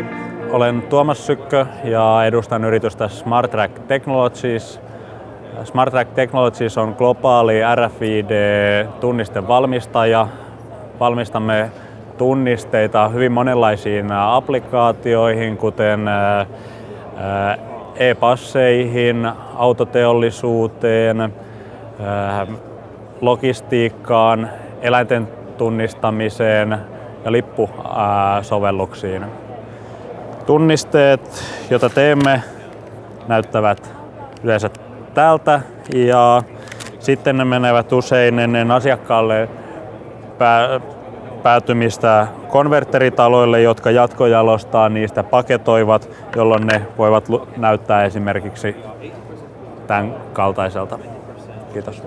Hei, olen Tuomas Sykkö ja edustan yritystä SmartTrack Technologies. SmartTrack Technologies on globaali RFID-tunnistevalmistaja. Valmistamme tunnisteita hyvin monenlaisiin applikaatioihin, kuten e-passeihin, autoteollisuuteen, logistiikkaan, eläinten tunnistamiseen ja lippusovelluksiin. Tunnisteet, joita teemme, näyttävät yleensä tältä ja sitten ne menevät usein ennen asiakkaalle päätymistä konverteritaloille, jotka jatkojalostaa niistä paketoivat, jolloin ne voivat näyttää esimerkiksi tämän kaltaiselta. Kiitos.